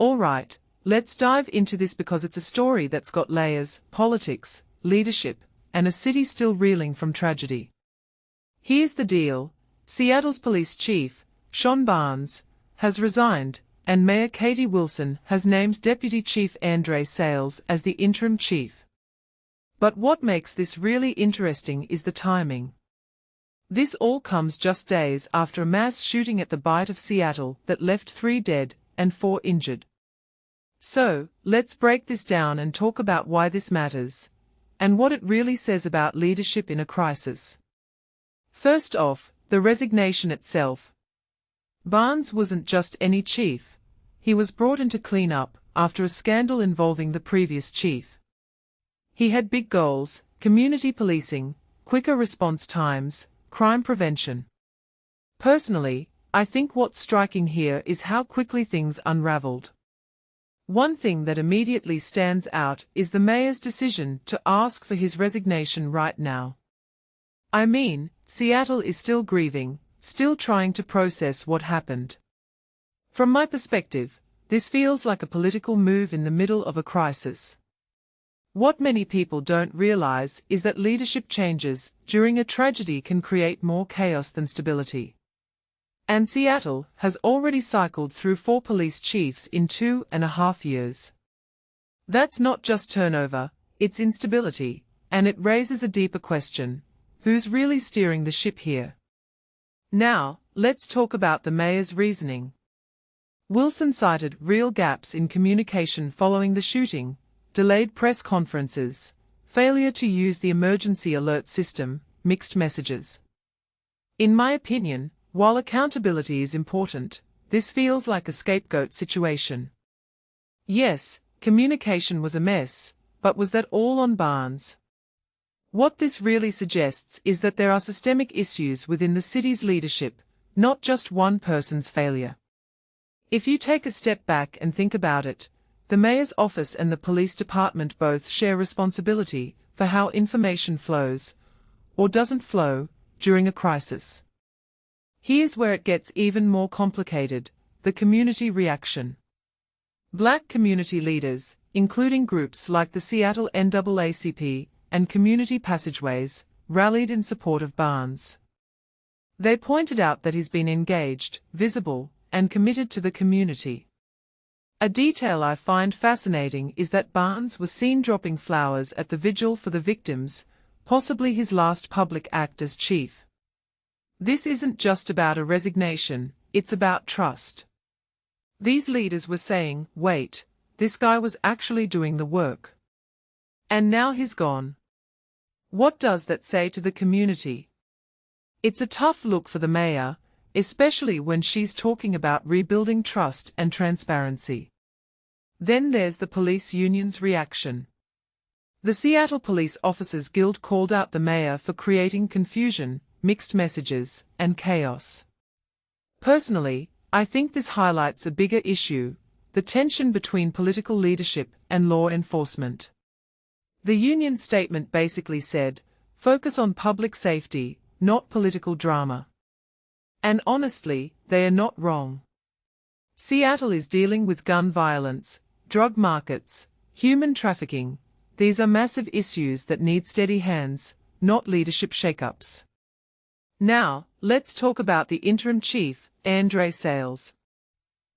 Alright, let's dive into this because it's a story that's got layers, politics, leadership, and a city still reeling from tragedy. Here's the deal. Seattle's police chief, Shon Barnes, has resigned, and Mayor Katie Wilson has named Deputy Chief Andre Sayles as the interim chief. But what makes this really interesting is the timing. This all comes just days after a mass shooting at the Bight of Seattle that left 3 dead and 4 injured. So, let's break this down and talk about why this matters, and what it really says about leadership in a crisis. First off, the resignation itself. Barnes wasn't just any chief. He was brought in to clean up after a scandal involving the previous chief. He had big goals: community policing, quicker response times, crime prevention. Personally, I think what's striking here is how quickly things unraveled. One thing that immediately stands out is the mayor's decision to ask for his resignation right now. I mean, Seattle is still grieving, still trying to process what happened. From my perspective, this feels like a political move in the middle of a crisis. What many people don't realize is that leadership changes during a tragedy can create more chaos than stability. And Seattle has already cycled through 4 police chiefs in 2.5 years. That's not just turnover, it's instability, and it raises a deeper question: who's really steering the ship here? Now, let's talk about the mayor's reasoning. Wilson cited real gaps in communication following the shooting, delayed press conferences, failure to use the emergency alert system, mixed messages. In my opinion, while accountability is important, this feels like a scapegoat situation. Yes, communication was a mess, but was that all on Barnes? What this really suggests is that there are systemic issues within the city's leadership, not just one person's failure. If you take a step back and think about it, the mayor's office and the police department both share responsibility for how information flows, or doesn't flow, during a crisis. Here's where it gets even more complicated: the community reaction. Black community leaders, including groups like the Seattle NAACP and Community Passageways, rallied in support of Barnes. They pointed out that he's been engaged, visible, and committed to the community. A detail I find fascinating is that Barnes was seen dropping flowers at the vigil for the victims, possibly his last public act as chief. This isn't just about a resignation, it's about trust. These leaders were saying, wait, this guy was actually doing the work. And now he's gone. What does that say to the community? It's a tough look for the mayor, especially when she's talking about rebuilding trust and transparency. Then there's the police union's reaction. The Seattle Police Officers Guild called out the mayor for creating confusion, mixed messages, and chaos. Personally, I think this highlights a bigger issue: the tension between political leadership and law enforcement. The union statement basically said, focus on public safety, not political drama. And honestly, they are not wrong. Seattle is dealing with gun violence, drug markets, human trafficking. These are massive issues that need steady hands, not leadership shakeups. Now, let's talk about the interim chief, Andre Sayles.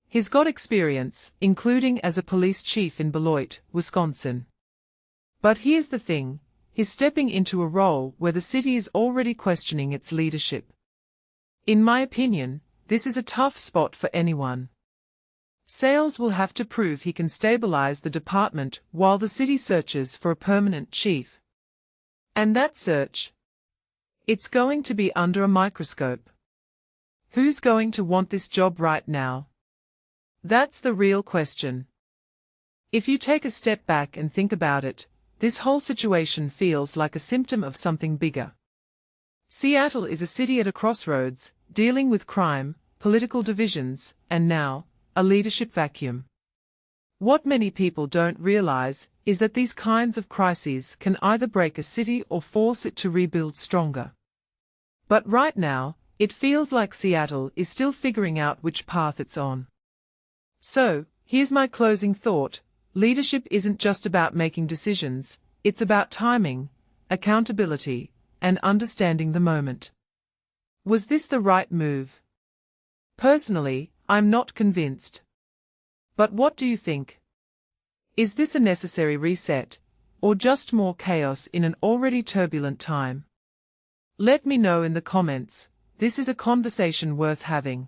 He's got experience, including as a police chief in Beloit, Wisconsin. But here's the thing: he's stepping into a role where the city is already questioning its leadership. In my opinion, this is a tough spot for anyone. Sayles will have to prove he can stabilize the department while the city searches for a permanent chief. And that search? It's going to be under a microscope. Who's going to want this job right now? That's the real question. If you take a step back and think about it, this whole situation feels like a symptom of something bigger. Seattle is a city at a crossroads, dealing with crime, political divisions, and now, a leadership vacuum. What many people don't realize is that these kinds of crises can either break a city or force it to rebuild stronger. But right now, it feels like Seattle is still figuring out which path it's on. So, Here's my closing thought. Leadership isn't just about making decisions, it's about timing, accountability, and understanding the moment. Was this the right move? Personally, I'm not convinced. But what do you think? Is this a necessary reset, or just more chaos in an already turbulent time? Let me know in the comments. This is a conversation worth having.